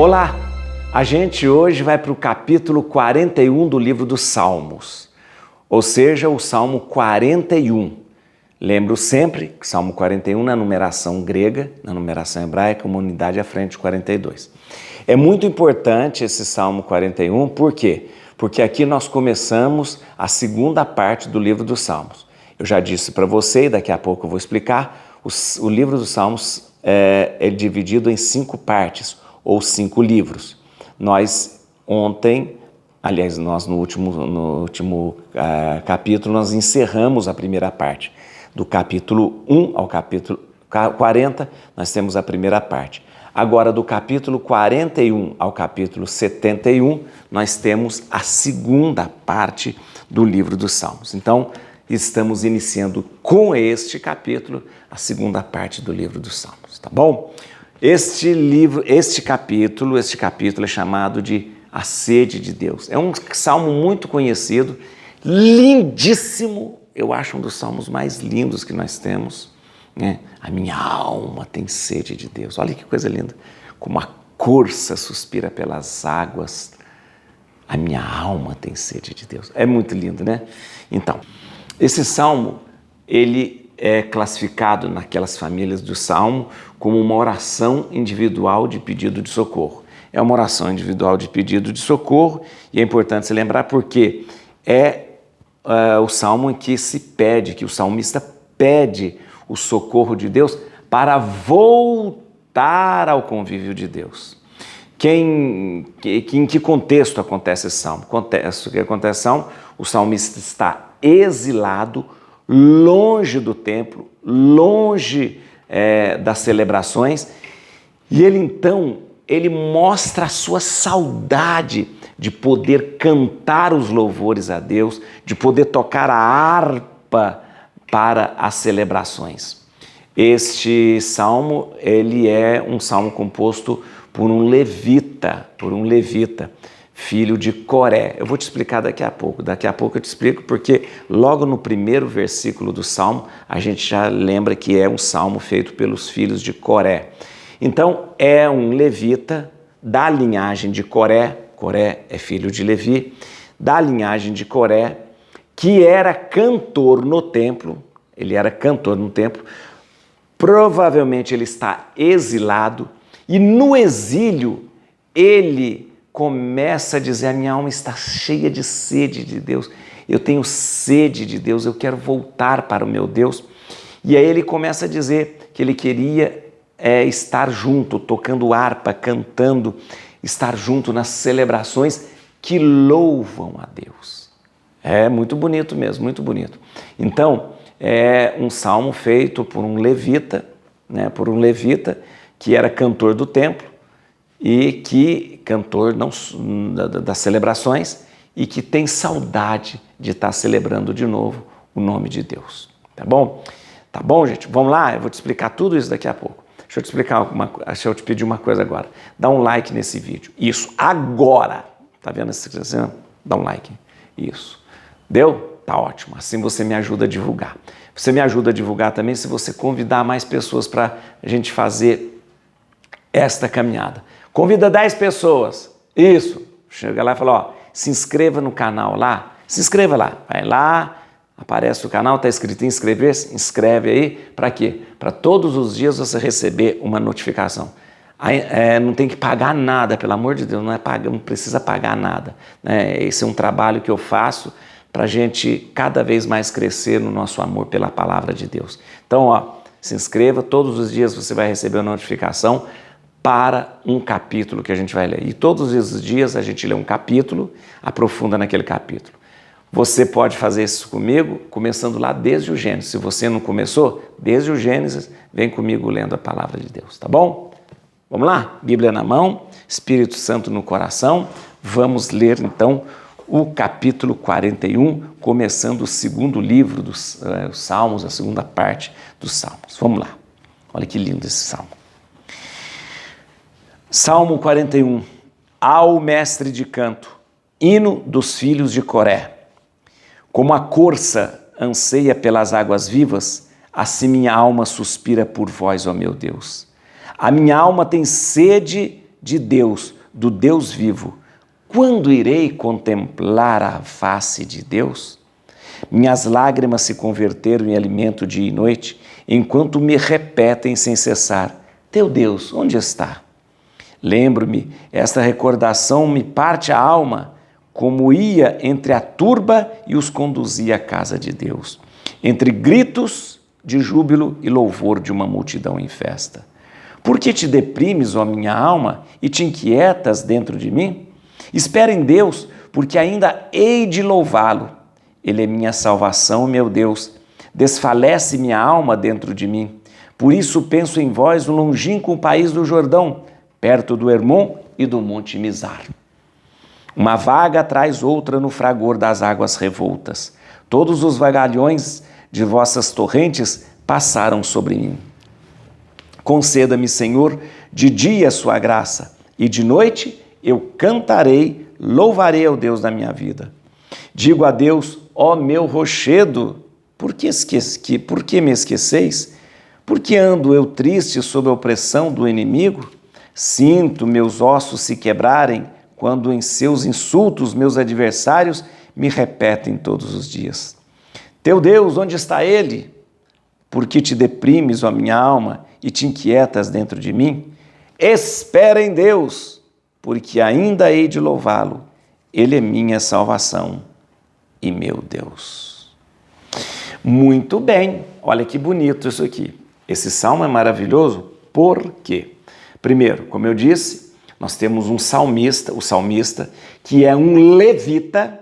Olá! A gente hoje vai para o capítulo 41 do livro dos Salmos, ou seja, o Salmo 41. Lembro sempre que Salmo 41 na numeração grega, na numeração hebraica, uma unidade à frente de 42. É muito importante esse Salmo 41, por quê? Porque aqui nós começamos a segunda parte do livro dos Salmos. Eu já disse para você, e daqui a pouco eu vou explicar, o livro dos Salmos é dividido em 5 partes, ou 5 livros. Nós ontem, aliás, nós no último capítulo, nós encerramos a primeira parte. Do capítulo 1 ao capítulo 40, nós temos a primeira parte. Agora, do capítulo 41 ao capítulo 71, nós temos a segunda parte do livro dos Salmos. Então, estamos iniciando com este capítulo, a segunda parte do livro dos Salmos, tá bom? Este capítulo é chamado de A Sede de Deus. É um salmo muito conhecido, lindíssimo, eu acho um dos salmos mais lindos que nós temos, né? A minha alma tem sede de Deus. Olha que coisa linda. Como a corça suspira pelas águas, a minha alma tem sede de Deus. É muito lindo, né? Então, esse salmo, ele é classificado naquelas famílias do salmo como uma oração individual de pedido de socorro. É uma oração individual de pedido de socorro e é importante se lembrar porque é o salmo em que se pede, que o salmista pede o socorro de Deus para voltar ao convívio de Deus. Em que contexto acontece esse salmo? O salmista está exilado, longe do templo, longe das celebrações, e ele mostra a sua saudade de poder cantar os louvores a Deus, de poder tocar a harpa para as celebrações. Este salmo, ele é um salmo composto por um levita, filho de Coré. Eu vou te explicar daqui a pouco eu te explico porque logo no primeiro versículo do salmo, a gente já lembra que é um salmo feito pelos filhos de Coré. Então, é um levita da linhagem de Coré é filho de Levi, da linhagem de Coré, que era cantor no templo, provavelmente ele está exilado, e no exílio ele começa a dizer: a minha alma está cheia de sede de Deus, eu tenho sede de Deus, eu quero voltar para o meu Deus. E aí ele começa a dizer que ele queria estar junto, tocando harpa, cantando, estar junto nas celebrações que louvam a Deus. É muito bonito mesmo, muito bonito. Então, é um salmo feito por um levita, que era cantor do templo, e que cantor das celebrações e que tem saudade de estar celebrando de novo o nome de Deus. Tá bom? Tá bom, gente? Vamos lá? Eu vou te explicar tudo isso daqui a pouco. Deixa eu te pedir uma coisa agora. Dá um like nesse vídeo. Isso, agora! Tá vendo esse assim? Dá um like. Isso. Deu? Tá ótimo. Assim você me ajuda a divulgar. Você me ajuda a divulgar também se você convidar mais pessoas para a gente fazer esta caminhada. Convida 10 pessoas. Isso. Chega lá e fala, se inscreva no canal lá. Se inscreva lá. Vai lá, aparece o canal, está escrito inscrever-se, inscreve aí. Para quê? Para todos os dias você receber uma notificação. Não tem que pagar nada, pelo amor de Deus, não precisa pagar nada. Esse é um trabalho que eu faço para a gente cada vez mais crescer no nosso amor pela palavra de Deus. Então, se inscreva, todos os dias você vai receber uma notificação para um capítulo que a gente vai ler. E todos os dias a gente lê um capítulo, aprofunda naquele capítulo. Você pode fazer isso comigo, começando lá desde o Gênesis. Se você não começou, desde o Gênesis, vem comigo lendo a palavra de Deus, tá bom? Vamos lá? Bíblia na mão, Espírito Santo no coração. Vamos ler, então, o capítulo 41, começando o segundo livro dos Salmos, a segunda parte dos Salmos. Vamos lá. Olha que lindo esse salmo. Salmo 41. Ao mestre de canto, hino dos filhos de Coré. Como a corça anseia pelas águas vivas, assim minha alma suspira por vós, ó meu Deus. A minha alma tem sede de Deus, do Deus vivo. Quando irei contemplar a face de Deus? Minhas lágrimas se converteram em alimento dia e noite, enquanto me repetem sem cessar: teu Deus, onde está? Lembro-me, esta recordação me parte a alma, como ia entre a turba e os conduzia à casa de Deus, entre gritos de júbilo e louvor de uma multidão em festa. Por que te deprimes, ó minha alma, e te inquietas dentro de mim? Espera em Deus, porque ainda hei de louvá-lo. Ele é minha salvação, meu Deus. Desfalece minha alma dentro de mim. Por isso penso em vós no longínquo país do Jordão, perto do Hermon e do Monte Mizar. Uma vaga traz outra no fragor das águas revoltas. Todos os vagalhões de vossas torrentes passaram sobre mim. Conceda-me, Senhor, de dia a sua graça, e de noite eu cantarei, louvarei ao Deus da minha vida. Digo a Deus: ó meu rochedo, por que me esqueceis? Por que ando eu triste sob a opressão do inimigo? Sinto meus ossos se quebrarem, quando em seus insultos meus adversários me repetem todos os dias. Teu Deus, onde está ele? Por que te deprimes, ó minha alma, e te inquietas dentro de mim? Espera em Deus, porque ainda hei de louvá-lo. Ele é minha salvação e meu Deus. Muito bem, olha que bonito isso aqui. Esse salmo é maravilhoso, por quê? Primeiro, como eu disse, nós temos um salmista, o salmista, que é um levita,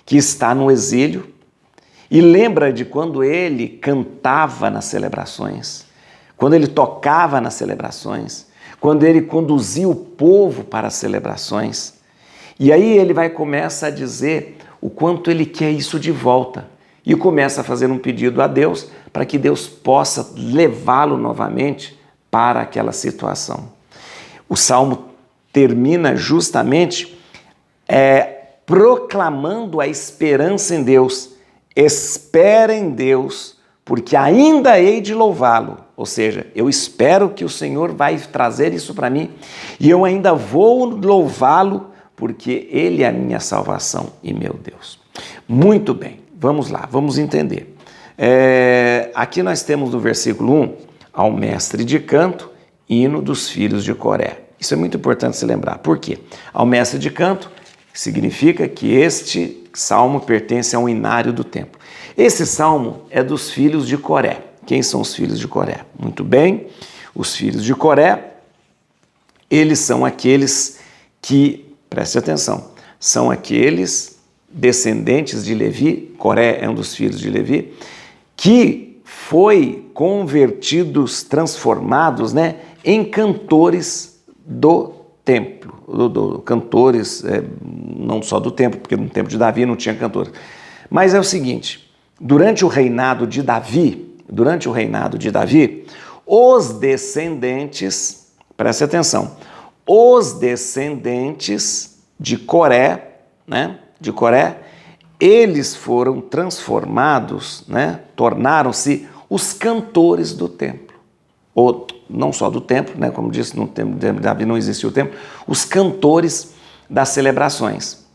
que está no exílio, e lembra de quando ele cantava nas celebrações, quando ele tocava nas celebrações, quando ele conduzia o povo para as celebrações. E aí ele começa a dizer o quanto ele quer isso de volta, e começa a fazer um pedido a Deus para que Deus possa levá-lo novamente para aquela situação. O Salmo termina justamente proclamando a esperança em Deus. Espera em Deus, porque ainda hei de louvá-lo. Ou seja, eu espero que o Senhor vai trazer isso para mim e eu ainda vou louvá-lo, porque Ele é a minha salvação e meu Deus. Muito bem, vamos lá, vamos entender. Aqui nós temos no versículo 1, ao mestre de canto, hino dos filhos de Coré. Isso é muito importante se lembrar. Por quê? Ao mestre de canto significa que este salmo pertence a um inário do templo. Esse salmo é dos filhos de Coré. Quem são os filhos de Coré? Muito bem, os filhos de Coré, eles são aqueles que, preste atenção, são aqueles descendentes de Levi, Coré é um dos filhos de Levi, que foi convertidos, transformados, em cantores do templo, cantores, não só do templo, porque no tempo de Davi não tinha cantores. Mas é o seguinte, durante o reinado de Davi, os descendentes, preste atenção, os descendentes de Coré, eles foram transformados, tornaram-se os cantores do templo. Ou não só do templo, como disse, no tempo de Davi não existia o templo, os cantores das celebrações.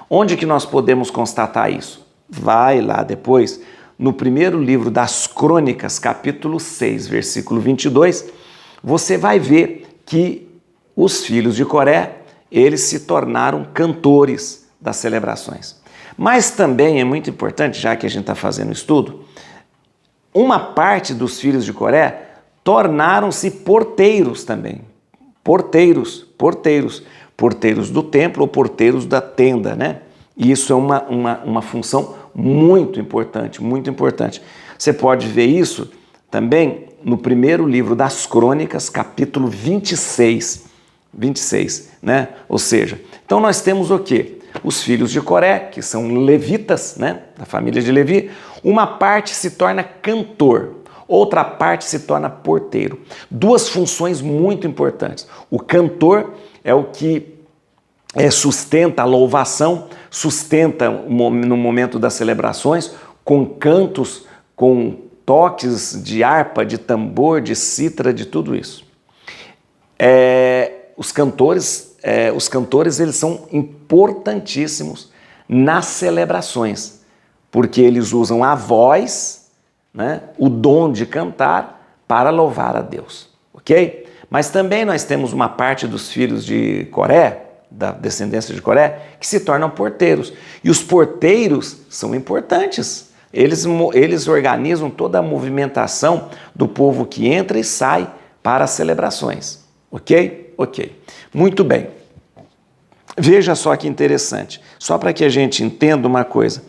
Onde que nós podemos constatar isso? Vai lá depois, no primeiro livro das Crônicas, capítulo 6, versículo 22, você vai ver que os filhos de Coré, eles se tornaram cantores das celebrações. Mas também é muito importante, já que a gente está fazendo estudo, uma parte dos filhos de Coré tornaram-se porteiros também. Porteiros do templo ou porteiros da tenda, E isso é uma função muito importante, muito importante. Você pode ver isso também no primeiro livro das Crônicas, capítulo 26, Ou seja, então nós temos o quê? Os filhos de Coré, que são levitas, da família de Levi, uma parte se torna cantor, outra parte se torna porteiro. Duas funções muito importantes. O cantor é o que sustenta a louvação, sustenta no momento das celebrações, com cantos, com toques de harpa, de tambor, de cítara, de tudo isso. os cantores eles são importantíssimos nas celebrações, porque eles usam a voz, né, o dom de cantar para louvar a Deus, ok? Mas também nós temos uma parte dos filhos de Coré, da descendência de Coré, que se tornam porteiros. E os porteiros são importantes. Eles organizam toda a movimentação do povo que entra e sai para as celebrações. Ok? Ok. Muito bem. Veja só que interessante. Só para que a gente entenda uma coisa,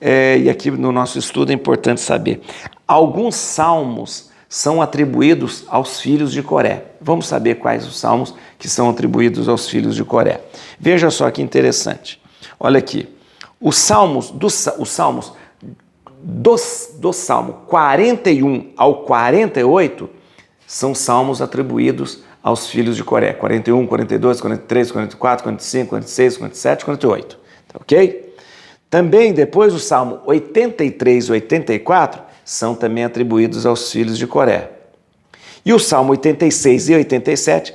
e aqui no nosso estudo é importante saber. Alguns salmos são atribuídos aos filhos de Coré. Vamos saber quais os salmos que são atribuídos aos filhos de Coré. Veja só que interessante. Olha aqui. Os salmos do Salmo 41 ao 48 são salmos atribuídos aos filhos de Coré. 41, 42, 43, 44, 45, 46, 47, 48. Ok? Também depois o Salmo 83 e 84 são também atribuídos aos filhos de Coré. E o Salmo 86 e 87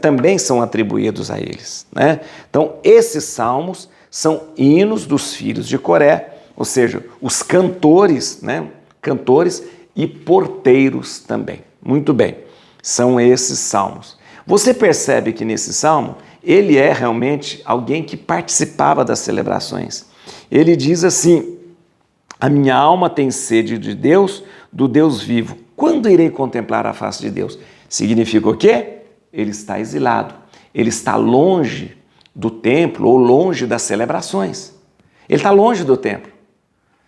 também são atribuídos a eles, né? Então, esses salmos são hinos dos filhos de Coré, ou seja, os cantores, né? Cantores e porteiros também. Muito bem, são esses salmos. Você percebe que nesse salmo, ele é realmente alguém que participava das celebrações. Ele diz assim: a minha alma tem sede de Deus, do Deus vivo. Quando irei contemplar a face de Deus? Significa o quê? Ele está exilado. Ele está longe do templo ou longe das celebrações. Ele está longe do templo.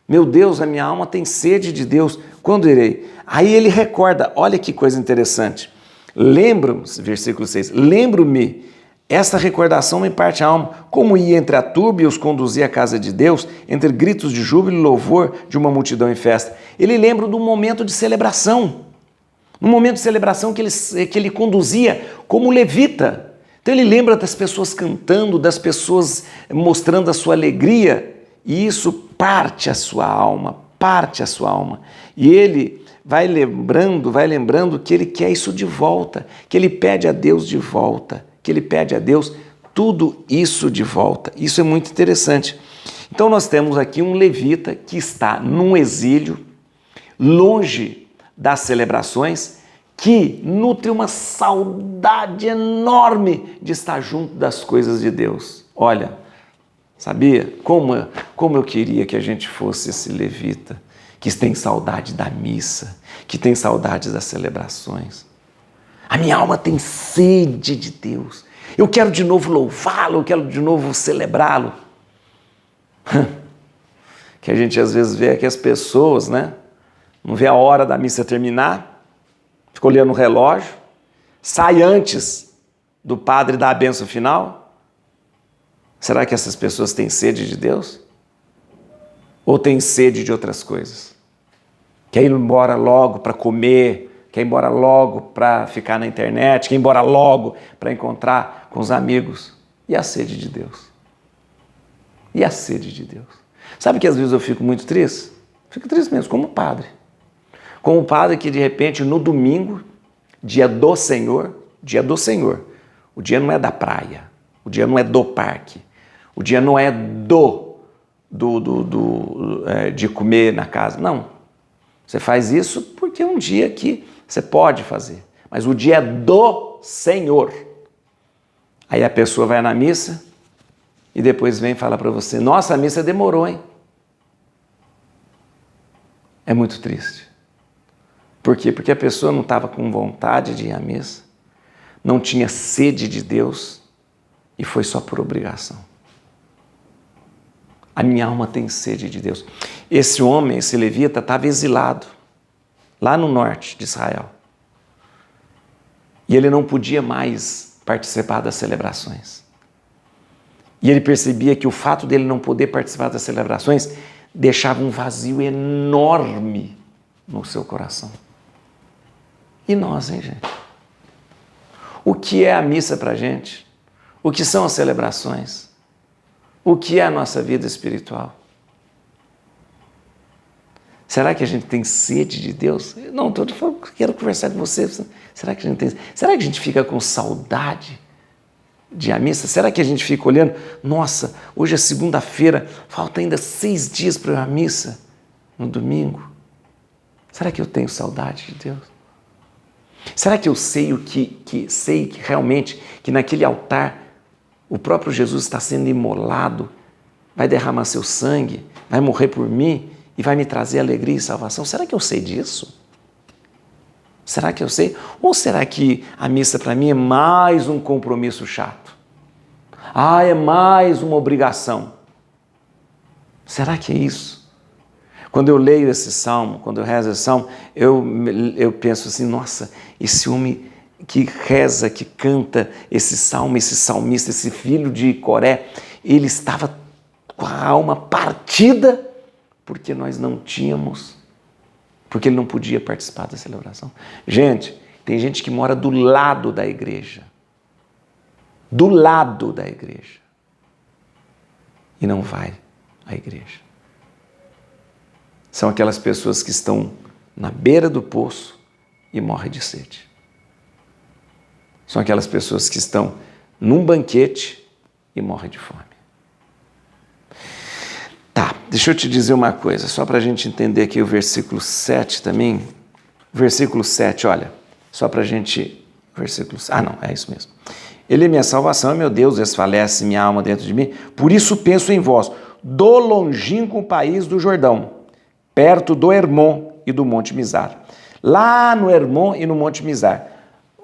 Meu Deus, a minha alma tem sede de Deus. Quando irei? Aí ele recorda, olha que coisa interessante. Lembro-me, versículo 6, lembro-me, esta recordação me parte a alma, como ia entre a turba e os conduzia à casa de Deus, entre gritos de júbilo e louvor de uma multidão em festa. Ele lembra do momento de celebração, no momento de celebração que ele conduzia como levita. Então ele lembra das pessoas cantando, das pessoas mostrando a sua alegria, e isso parte a sua alma, parte a sua alma. E ele vai lembrando que ele quer isso de volta, que ele pede a Deus de volta, que ele pede a Deus tudo isso de volta. Isso é muito interessante. Então nós temos aqui um levita que está num exílio, longe das celebrações, que nutre uma saudade enorme de estar junto das coisas de Deus. Olha, sabia? Como eu queria que a gente fosse esse levita, que tem saudade da missa, que tem saudade das celebrações. A minha alma tem sede de Deus. Eu quero de novo louvá-lo, eu quero de novo celebrá-lo. Que a gente às vezes vê que as pessoas, né, não vê a hora da missa terminar, fica olhando o relógio, sai antes do padre dar a bênção final. Será que essas pessoas têm sede de Deus? Ou têm sede de outras coisas? Quer ir embora logo para comer, quer ir embora logo para ficar na internet, quer ir embora logo para encontrar com os amigos. E a sede de Deus? E a sede de Deus? Sabe que às vezes eu fico muito triste? Fico triste mesmo, como padre. Como padre que de repente no domingo, dia do Senhor, o dia não é da praia, o dia não é do parque, o dia não é de comer na casa, não. Você faz isso porque é um dia que você pode fazer, mas o dia é do Senhor. Aí a pessoa vai na missa e depois vem falar para você: nossa, a missa demorou, hein? É muito triste. Por quê? Porque a pessoa não estava com vontade de ir à missa, não tinha sede de Deus e foi só por obrigação. A minha alma tem sede de Deus. Esse homem, esse levita, estava exilado lá no norte de Israel. E ele não podia mais participar das celebrações. E ele percebia que o fato dele não poder participar das celebrações deixava um vazio enorme no seu coração. E nós, hein, gente? O que é a missa para a gente? O que são as celebrações? O que é a nossa vida espiritual? Será que a gente tem sede de Deus? Não, estou falando, quero conversar com você. Será que a gente tem? Será que a gente fica com saudade de ir à missa? Será que a gente fica olhando, nossa, hoje é segunda-feira, falta ainda 6 dias para ir à missa, no domingo? Será que eu tenho saudade de Deus? Será que eu sei sei que realmente que naquele altar o próprio Jesus está sendo imolado, vai derramar seu sangue, vai morrer por mim e vai me trazer alegria e salvação? Será que eu sei disso? Será que eu sei? Ou será que a missa para mim é mais um compromisso chato? É mais uma obrigação. Será que é isso? Quando eu leio esse salmo, quando eu rezo esse salmo, eu penso assim, nossa, esse homem que reza, que canta esse salmo, esse salmista, esse filho de Coré, ele estava com a alma partida porque nós não tínhamos, porque ele não podia participar da celebração. Gente, tem gente que mora do lado da igreja. Do lado da igreja. E não vai à igreja. São aquelas pessoas que estão na beira do poço e morrem de sede. São aquelas pessoas que estão num banquete e morrem de fome. Tá, deixa eu te dizer uma coisa, só para a gente entender aqui o versículo 7 também. Versículo 7, olha, só para a gente... é isso mesmo. Ele é minha salvação, meu Deus, desfalece minha alma dentro de mim, por isso penso em vós, do longínquo país do Jordão, perto do Hermon e do Monte Mizar. Lá no Hermon e no Monte Mizar.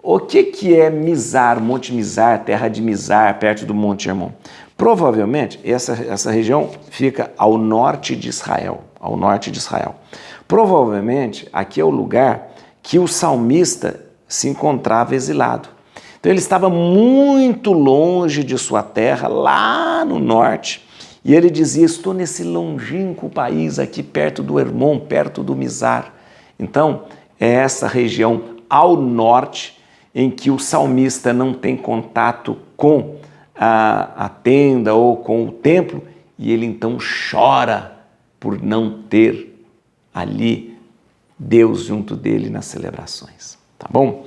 O que é Mizar, Monte Mizar, terra de Mizar, perto do Monte Hermon? Provavelmente, essa região fica ao norte de Israel, Provavelmente, aqui é o lugar que o salmista se encontrava exilado. Então, ele estava muito longe de sua terra, lá no norte, e ele dizia, estou nesse longínquo país aqui, perto do Hermon, perto do Mizar. Então, é essa região ao norte, em que o salmista não tem contato com a tenda ou com o templo, e ele então chora por não ter ali Deus junto dele nas celebrações, tá bom?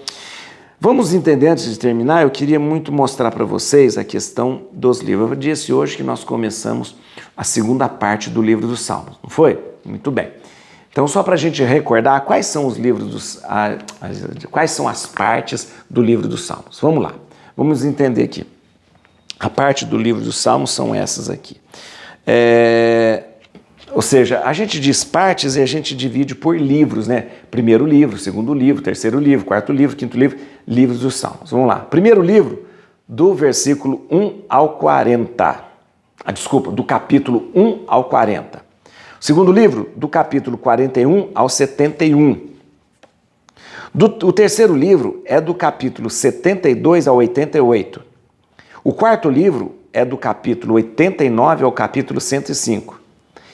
Vamos entender, antes de terminar, eu queria muito mostrar para vocês a questão dos livros. Eu disse hoje que nós começamos a segunda parte do livro dos Salmos, não foi? Muito bem. Então, só para a gente recordar, quais são os livros quais são as partes do livro dos Salmos? Vamos lá, vamos entender aqui. A parte do livro dos Salmos são essas aqui. Ou seja, a gente diz partes e a gente divide por livros, né? Primeiro livro, segundo livro, terceiro livro, quarto livro, quinto livro, livros dos Salmos. Vamos lá. Primeiro livro, do versículo 1 ao 40. Do capítulo 1 ao 40. Segundo livro, do capítulo 41 ao 71. O terceiro livro é do capítulo 72 ao 88. O quarto livro é do capítulo 89 ao capítulo 105.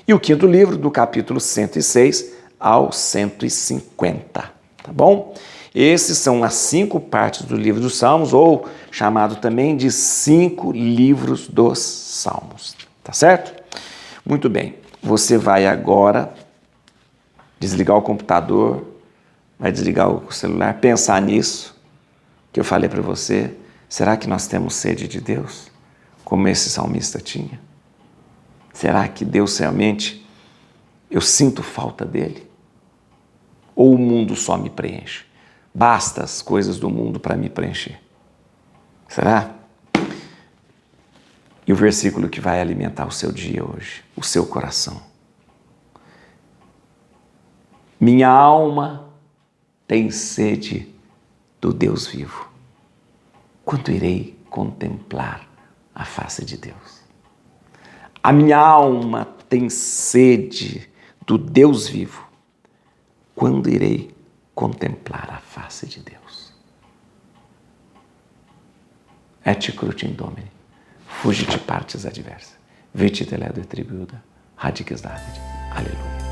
E o quinto livro, do capítulo 106 ao 150. Tá bom? Esses são as 5 partes do livro dos Salmos, ou chamado também de 5 livros dos Salmos. Tá certo? Muito bem. Você vai agora desligar o computador, vai desligar o celular, pensar nisso que eu falei para você. Será que nós temos sede de Deus, como esse salmista tinha? Será que Deus realmente, eu sinto falta dele? Ou o mundo só me preenche? Basta as coisas do mundo para me preencher? Será? E o versículo que vai alimentar o seu dia hoje, o seu coração. Minha alma tem sede do Deus vivo. Quando irei contemplar a face de Deus? A minha alma tem sede do Deus vivo. Quando irei contemplar a face de Deus? Et crutim Domini, fugit partes adversa, veti teledo e tribuda, radices David. Aleluia.